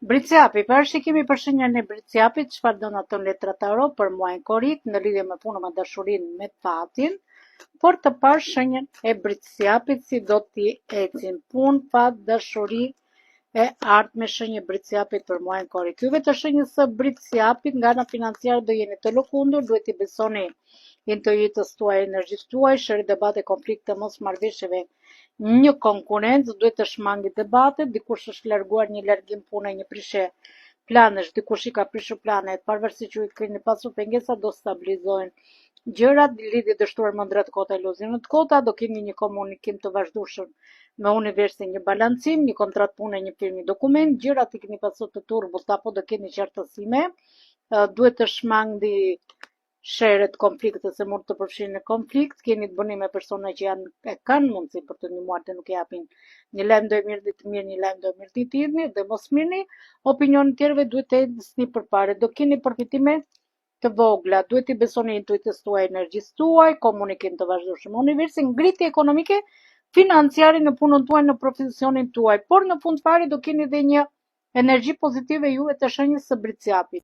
Briciapi, parashikimi për shenjën e Briciapit, çfarë do na thon letra tarot për muajin korrik në lidhje me punën me dashurinë me fatin, por të parë shenjën e Briciapit si do t'i ecin punë, fat, dashuri e ardhme shenjë Briciapit për muajin korrik. Juve të shenjës së Briciapit nga ana financiare do jeni të lëkundur, duhet t'i besoni intuitës tuaj, energjisë tuaj, shëri debate, konflikte, mos marrëveshjeve, një konkurencë, duhet të shmangi debatet, dikush është larguar një largim pune, një prishje planesh, dikush i ka prishur planet, pavarësisht që ju keni pasur pengesa, do stabilizohen gjërat, lidhje dështuar me ëndrat kota, iluzionet kota, do keni një komunikim të vazhdueshëm me universin, një balancim, një kontratë pune, një firmë, një dokument, gjërat i keni pasur të turbut apo do keni qartësime, duhet të shmangni sheret konflikte se mund të përfshihen në konflikt, keni të bëni me persona që kanë mundësi për të ndihmuar të nuk japin një lajm do mirë ditë mirë, një lajm do mirë ditë mirë, dhe mos mirni opinionin e tjerëve, duhet të ecni përpara, do keni përfitime të vogla, duhet i besoni intuitës tuaj, energjisë tuaj, komunikim të vazhdueshëm, universin, ngritje ekonomike, financiare në punën tuaj, në profesionin tuaj, por në fund fare do keni edhe një energji pozitive juve të shenjës së Briciapit.